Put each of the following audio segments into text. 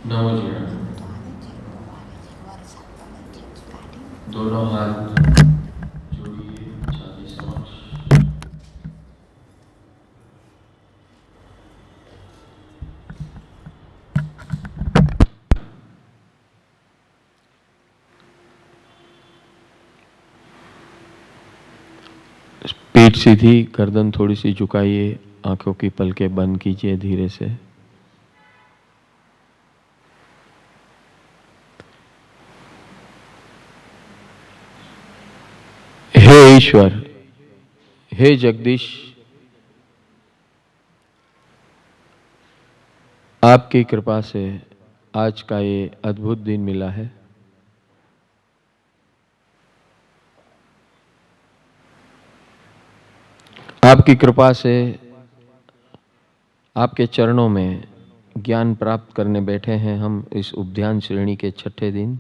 नमो जी ma'am. दोनों हाथ जोड़िए छाती समक्ष। पीठ सीधी, गर्दन थोड़ी सी झुकाइए, आंखों की पलकें बंद कीजिए धीरे से। हे ईश्वर, हे जगदीश, आपकी कृपा से आज का ये अद्भुत दिन मिला है। आपकी कृपा से आपके चरणों में ज्ञान प्राप्त करने बैठे हैं हम इस उपध्यान श्रेणी के छठे दिन।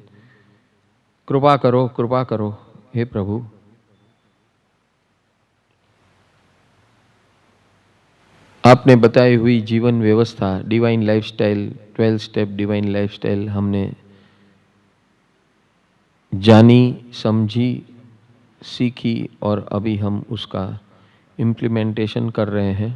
कृपा करो हे प्रभु। आपने बताई हुई जीवन व्यवस्था divine lifestyle 12 step divine lifestyle हमने जानी, समझी, सीखी और अभी हम उसका इम्प्लीमेंटेशन कर रहे हैं।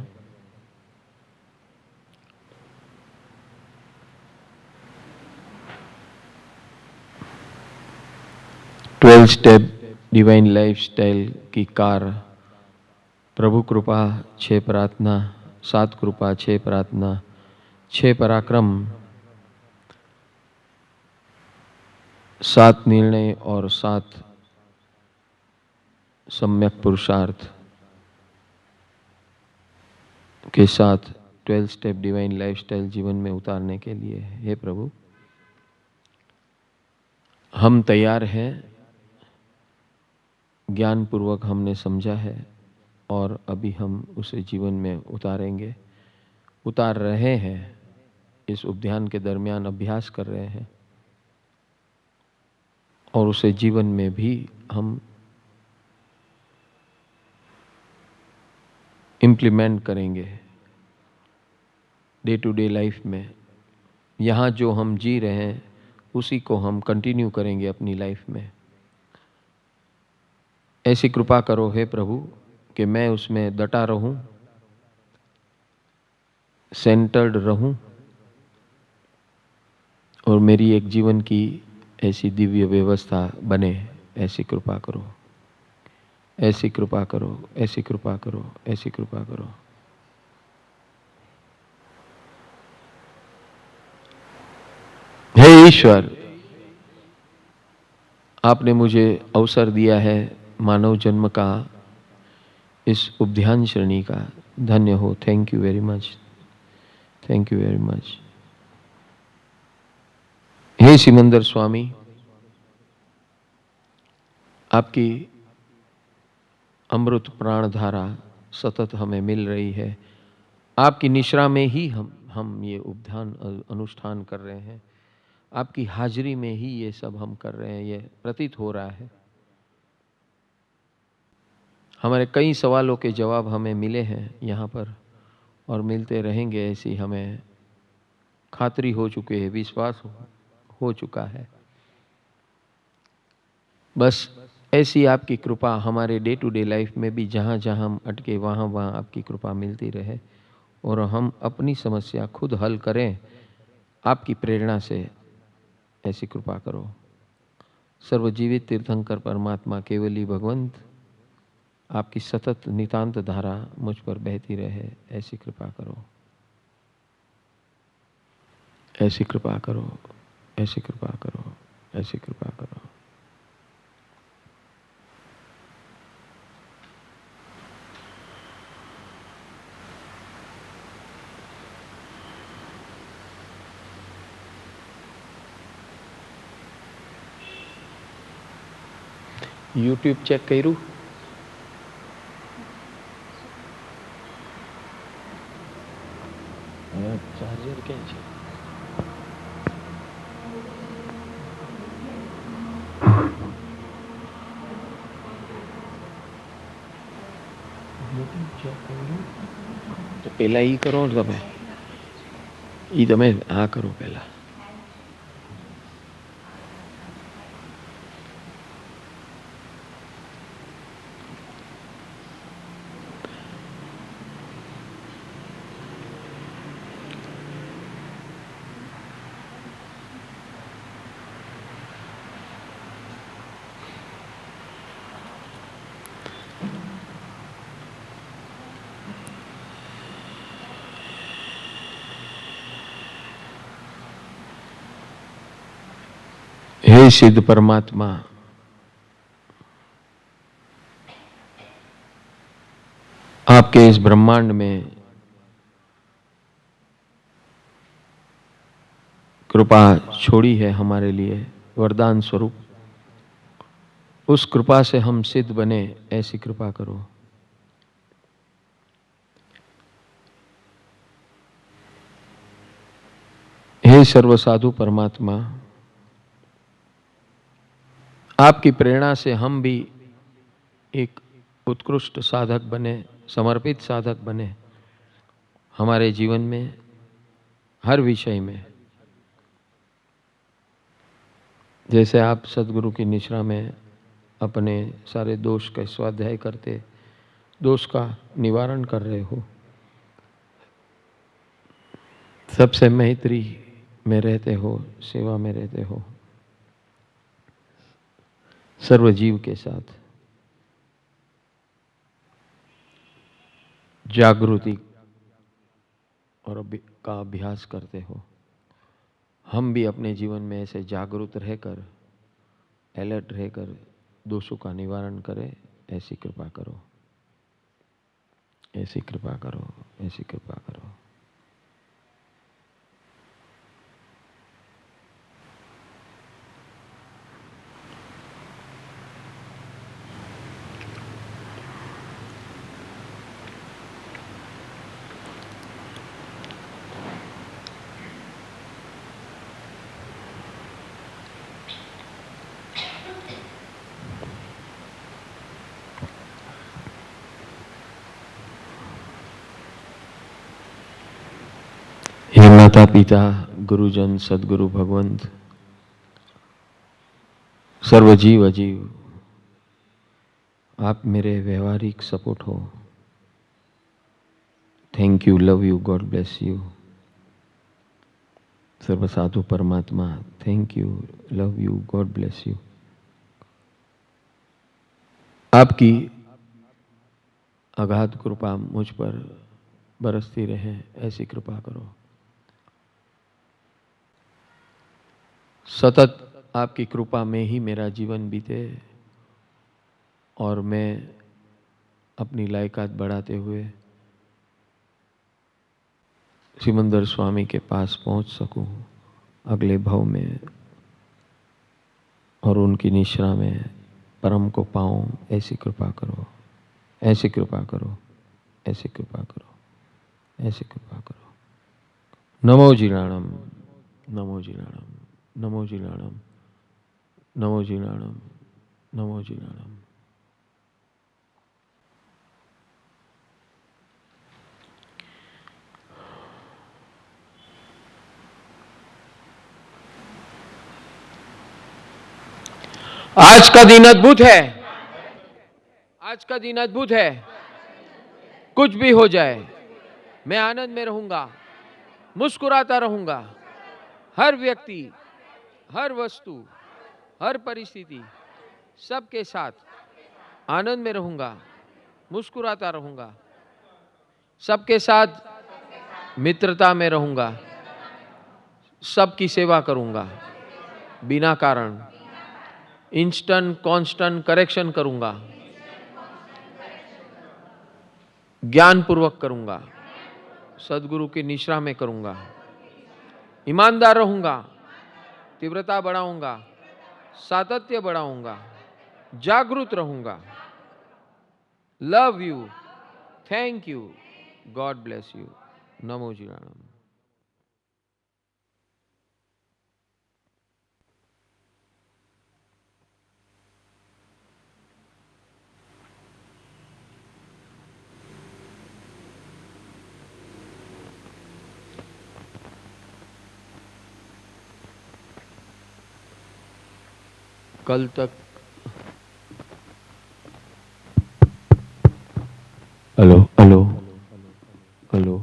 ट्वेल्व स्टेप डिवाइन लाइफस्टाइल की कार प्रभु कृपा 6 प्रार्थना, 7 कृपा 6 प्रार्थना, 6 पराक्रम, 7 निर्णय और 7 सम्यक पुरुषार्थ के साथ 12 स्टेप डिवाइन लाइफस्टाइल जीवन में उतारने के लिए। हे प्रभु, हम तैयार हैं, ज्ञान पूर्वक हमने समझा है और अभी हम उसे जीवन में उतारेंगे, उतार रहे हैं। इस उपध्यान के दरमियान अभ्यास कर रहे हैं और उसे जीवन में भी हम इम्प्लीमेंट करेंगे डे टू डे लाइफ में। यहाँ जो हम जी रहे हैं उसी को हम कंटिन्यू करेंगे अपनी लाइफ में। ऐसी कृपा करो हे प्रभु कि मैं उसमें डटा रहूं, सेंटर्ड रहूं और मेरी एक जीवन की ऐसी दिव्य व्यवस्था बने। ऐसी कृपा करो, ऐसी कृपा करो, ऐसी कृपा करो, ऐसी कृपा करो। हे ईश्वर, आपने मुझे अवसर दिया है मानव जन्म का, इस उपध्यान श्रेणी का। धन्य हो। Thank you very much, thank you very much. हे सिमंदर स्वामी, आपकी अमृत प्राण धारा सतत हमें मिल रही है। आपकी निश्रा में ही हम ये उपध्यान अनुष्ठान कर रहे हैं। आपकी हाजिरी में ही ये सब हम कर रहे हैं, ये प्रतीत हो रहा है। हमारे कई सवालों के जवाब हमें मिले हैं यहाँ पर और मिलते रहेंगे, ऐसी हमें खातरी हो चुकी है, विश्वास हो चुका है। बस ऐसी आपकी कृपा हमारे डे टू डे लाइफ में भी जहाँ जहाँ हम अटके वहाँ वहाँ आपकी कृपा मिलती रहे और हम अपनी समस्या खुद हल करें आपकी प्रेरणा से। ऐसी कृपा करो। सर्वजीवित तीर्थंकर परमात्मा केवली भगवंत, आपकी सतत नितांत धारा मुझ पर बहती रहे। ऐसी कृपा करो, ऐसी कृपा करो, ऐसी कृपा करो, ऐसी कृपा करो। यूट्यूब चेक करूँ? चार्जर क्या है? તો પહેલા ઈ કરો તમે, ઈ તમે આ કરો પહેલા। हे सिद्ध परमात्मा, आपके इस ब्रह्मांड में कृपा छोड़ी है हमारे लिए वरदान स्वरूप, उस कृपा से हम सिद्ध बने, ऐसी कृपा करो। हे सर्व साधु परमात्मा, आपकी प्रेरणा से हम भी एक उत्कृष्ट साधक बने, समर्पित साधक बने, हमारे जीवन में हर विषय में। जैसे आप सदगुरु की निश्रा में अपने सारे दोष का स्वाध्याय करते, दोष का निवारण कर रहे हो, सबसे मैत्री में रहते हो, सेवा में रहते हो, सर्व जीव के साथ जागृति और का अभ्यास करते हो। हम भी अपने जीवन में ऐसे जागरूक रहकर, अलर्ट रहकर दोषों का निवारण करें, ऐसी कृपा करो, ऐसी कृपा करो, ऐसी कृपा करो। हे माता पिता, गुरुजन, सदगुरु भगवंत, सर्व जीव अजीव, आप मेरे व्यवहारिक सपोर्ट हो। Thank you, love you, God bless you. सर्व साधु परमात्मा, thank you, love you, God bless you. आपकी अगाध कृपा मुझ पर बरसती रहे, ऐसी कृपा करो। सतत आपकी कृपा में ही मेरा जीवन बीते और मैं अपनी लायकात बढ़ाते हुए सिमंदर स्वामी के पास पहुंच सकूं अगले भाव में, और उनकी निश्रा में परम को पाऊं, ऐसी कृपा करो, ऐसी कृपा करो, ऐसी कृपा करो, ऐसी कृपा करो। नमो जिनाणम, नमो जिनाणम, नमो जिनाणम, नमो जिनाणम, नमो जिनाणम। आज का दिन अद्भुत है, आज का दिन अद्भुत है। कुछ भी हो जाए, मैं आनंद में रहूंगा, मुस्कुराता रहूंगा। हर व्यक्ति, हर वस्तु, हर परिस्थिति, सबके साथ आनंद में रहूंगा, मुस्कुराता रहूंगा। सबके साथ मित्रता में रहूंगा, सबकी सेवा करूंगा, बिना कारण इंस्टेंट कांस्टेंट करेक्शन करूंगा, ज्ञानपूर्वक करूंगा, सदगुरु की निश्रा में करूंगा, ईमानदार रहूंगा, तीव्रता बढ़ाऊंगा, सातत्य बढ़ाऊंगा, जागरूक रहूंगा। Love you, thank you, God bless you. नमो जिनाणम। कल तक hello hello hello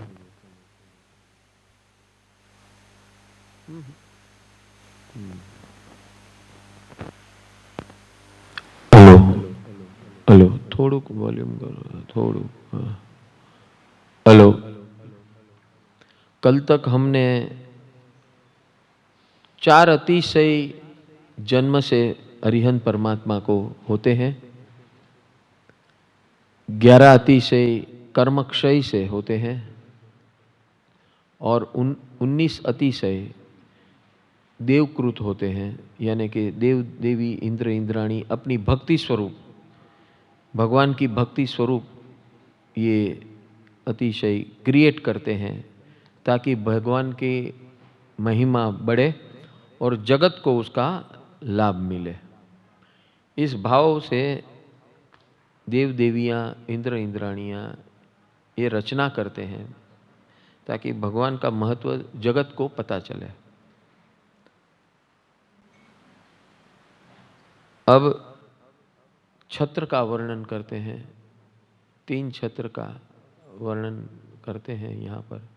hello hello, थोड़ું वॉल्यूम करो, थोड़ું। हेलो, कल तक हमने 4 अतिशय जन्म से अरिहंत परमात्मा को होते हैं, 11 अतिशय कर्मक्षय से होते हैं और 19 अतिशय देवकृत होते हैं, यानी कि देव देवी इंद्र इंद्राणी अपनी भक्ति स्वरूप, भगवान की भक्ति स्वरूप ये अतिशय क्रिएट करते हैं ताकि भगवान की महिमा बढ़े और जगत को उसका लाभ मिले। इस भाव से देव देवियाँ, इंद्र इंद्राणियाँ ये रचना करते हैं ताकि भगवान का महत्व जगत को पता चले। अब छत्र का वर्णन करते हैं, 3 छत्र का वर्णन करते हैं यहाँ पर।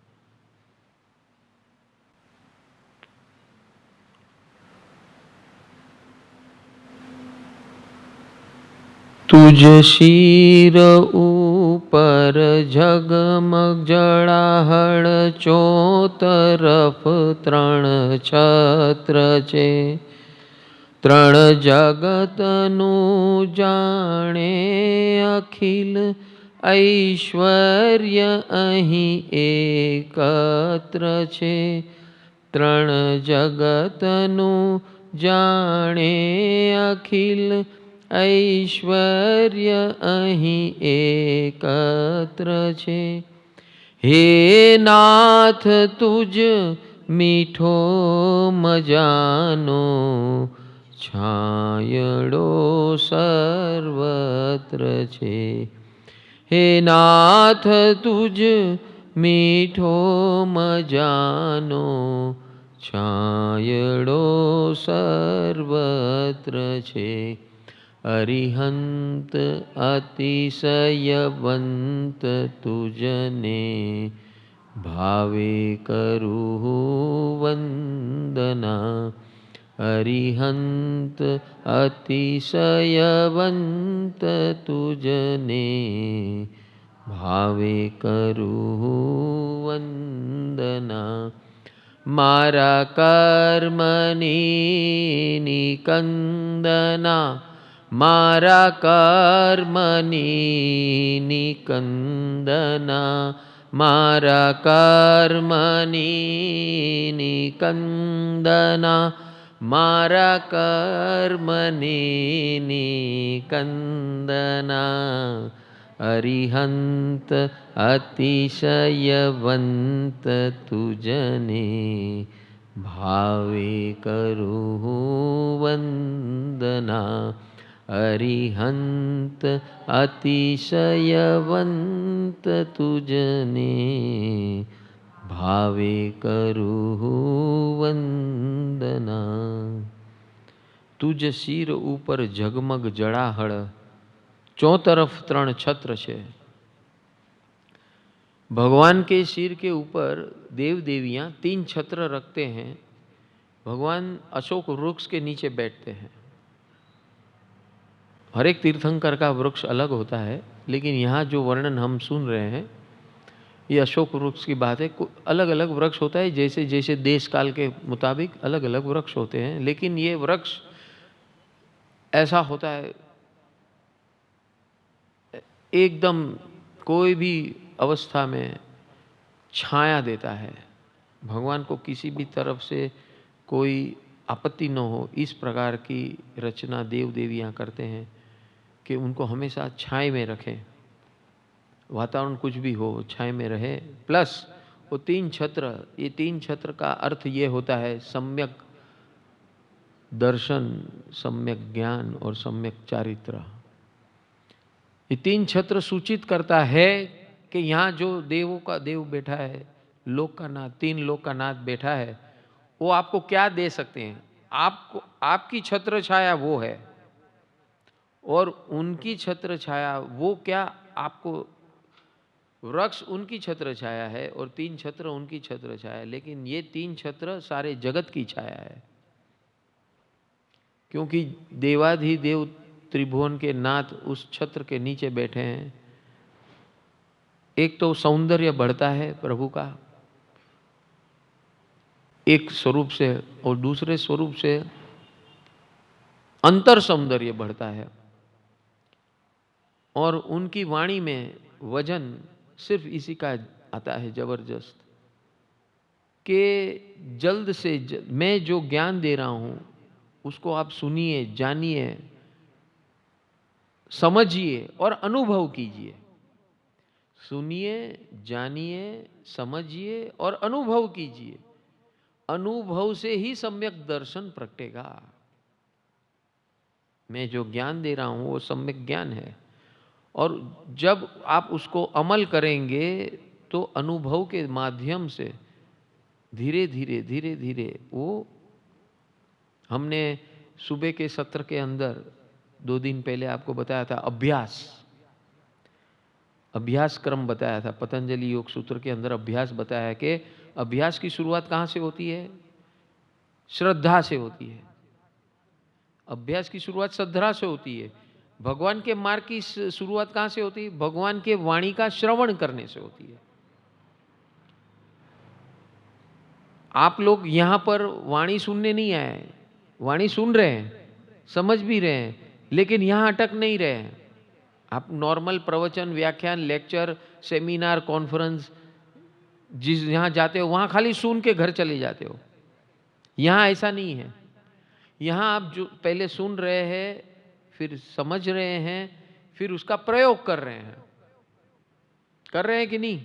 तुझ शीर ऊपर झगमग जड़ाहड़, चो तरफ 3 छत्र छे। 3 जगतनु जाणे अखिल, ऐश्वर्य अहीं एकत्र छे। 3 जगतनु जाणे अखिल, ऐश्वर्य अहीं एकत्र छे। हे नाथ तुझ मीठो मजानो, छायड़ो सर्वत्र छे। हे नाथ तुझ मीठो मजानो, छायड़ो सर्वत्र छे। अरिहंत अतिशयवंत तुझने, भावे करूँ वंदना। अरिहंत अतिशयवंत तुझने, भावे करूँ वंदना। मारा कर्मनी निकंदना, मारा कर्मनी निकंदना। मारा कर्मनी निकंदना, मारा कर्मनी निकंदना। अरिहंत अतिशयवंत तुझने, भावे करूँ वंदना। अरिहंत अतिशयवंत तुझने, भावे करूँ वंदना। तुझ शीर ऊपर झगमग जड़ाहड़, 4 तरफ 3 छत्र छे। भगवान के सिर के ऊपर देव देवियाँ 3 छत्र रखते हैं। भगवान अशोक वृक्ष के नीचे बैठते हैं। हर एक तीर्थंकर का वृक्ष अलग होता है, लेकिन यहाँ जो वर्णन हम सुन रहे हैं ये अशोक वृक्ष की बात है। अलग अलग वृक्ष होता है, जैसे जैसे देश काल के मुताबिक अलग अलग वृक्ष होते हैं, लेकिन ये वृक्ष ऐसा होता है एकदम कोई भी अवस्था में छाया देता है। भगवान को किसी भी तरफ से कोई आपत्ति न हो, इस प्रकार की रचना देव देवियाँ करते हैं कि उनको हमेशा छाए में रखें। वातावरण कुछ भी हो, छाए में रहे। प्लस वो 3 छत्र, ये 3 छत्र का अर्थ ये होता है सम्यक दर्शन, सम्यक ज्ञान और सम्यक चारित्र। ये 3 छत्र सूचित करता है कि यहाँ जो देवों का देव बैठा है, लोक का नाथ, 3 लोक का नाथ बैठा है, वो आपको क्या दे सकते हैं। आपको आपकी छत्र छाया वो है, और उनकी छत्र छाया वो क्या, आपको वृक्ष उनकी छत्र छाया है और 3 छत्र उनकी छत्र छाया, लेकिन ये 3 छत्र सारे जगत की छाया है। क्योंकि देवाधिदेव त्रिभुवन के नाथ उस छत्र के नीचे बैठे हैं। एक तो सौंदर्य बढ़ता है प्रभु का एक स्वरूप से, और दूसरे स्वरूप से अंतर सौंदर्य बढ़ता है। और उनकी वाणी में वजन सिर्फ इसी का आता है जबरदस्त, कि जल्द से मैं जो ज्ञान दे रहा हूं उसको आप सुनिए, जानिए, समझिए और अनुभव कीजिए। सुनिए, जानिए, समझिए और अनुभव कीजिए। अनुभव से ही सम्यक दर्शन प्रगटेगा। मैं जो ज्ञान दे रहा हूं वो सम्यक ज्ञान है, और जब आप उसको अमल करेंगे तो अनुभव के माध्यम से धीरे धीरे धीरे धीरे वो, हमने सुबह के सत्र के अंदर 2 दिन पहले आपको बताया था, अभ्यास क्रम बताया था। पतंजलि योग सूत्र के अंदर अभ्यास बताया कि अभ्यास की शुरुआत कहाँ से होती है? श्रद्धा से होती है। अभ्यास की शुरुआत श्रद्धा से होती है। भगवान के मार्ग की शुरुआत कहाँ से होती है? भगवान के वाणी का श्रवण करने से होती है। आप लोग यहां पर वाणी सुनने नहीं आए, वाणी सुन रहे हैं, समझ भी रहे हैं, लेकिन यहां अटक नहीं रहे हैं। आप नॉर्मल प्रवचन, व्याख्यान, लेक्चर, सेमिनार, कॉन्फ्रेंस जिस यहां जाते हो वहां खाली सुन के घर चले जाते हो। यहां ऐसा नहीं है। यहां आप जो पहले सुन रहे हैं, फिर समझ रहे हैं, फिर उसका प्रयोग कर रहे हैं कि नहीं?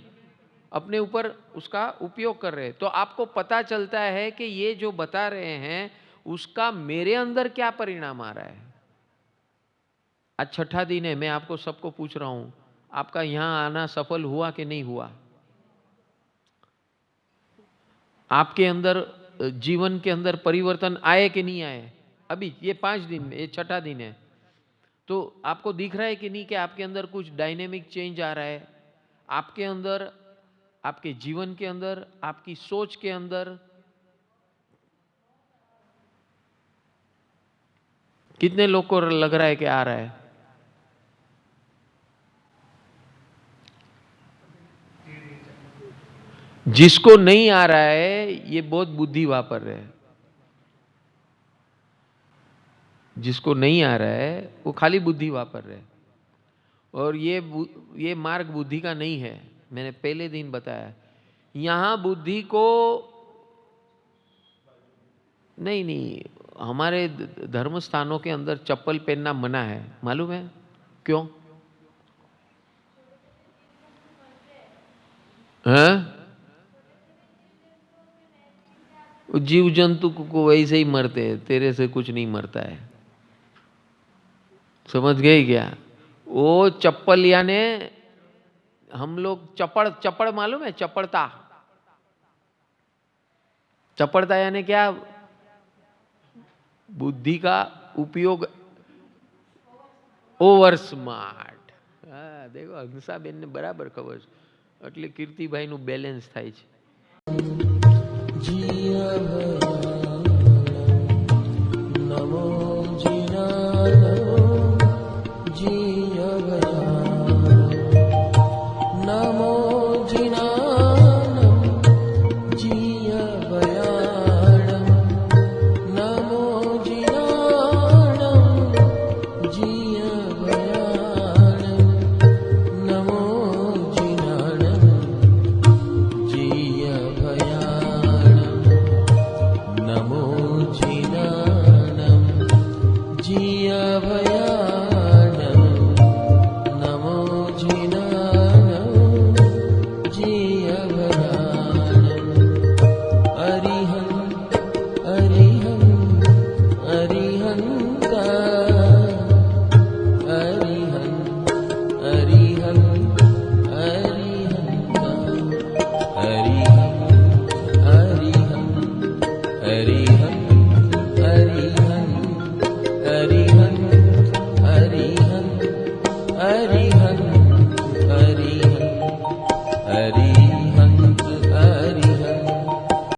अपने ऊपर उसका उपयोग कर रहे हैं। तो आपको पता चलता है कि ये जो बता रहे हैं उसका मेरे अंदर क्या परिणाम आ रहा है। आज 6ठा दिन है, मैं आपको सबको पूछ रहा हूं, आपका यहां आना सफल हुआ कि नहीं हुआ? आपके अंदर जीवन के अंदर परिवर्तन आए कि नहीं आए? अभी ये 5 दिन, ये 6ठा दिन है, तो आपको दिख रहा है कि नहीं कि आपके अंदर कुछ डायनेमिक चेंज आ रहा है? आपके अंदर, आपके जीवन के अंदर, आपकी सोच के अंदर कितने लोग को लग रहा है कि आ रहा है? जिसको नहीं आ रहा है ये बहुत बुद्धि वापर रहे हैं। जिसको नहीं आ रहा है वो खाली बुद्धि वापर रहे हैं, और ये मार्ग बुद्धि का नहीं है। मैंने पहले दिन बताया, यहां बुद्धि को नहीं, हमारे धर्म स्थानों के अंदर चप्पल पहनना मना है, मालूम है क्यों? हैं? जीव जंतु को वैसे ही मरते हैं, तेरे से कुछ नहीं मरता है। समझ गए क्या? वो चप्पल यानी हम लोग चपड़ मालूम है? चपड़ता यानी क्या? बुद्धि का उपयोग, ओवर स्मार्ट। देखो હંસાબેન ને બરાબર ખબર છે, એટલે કીર્તિભાઈ નું બેલેન્સ થાય છે। हरि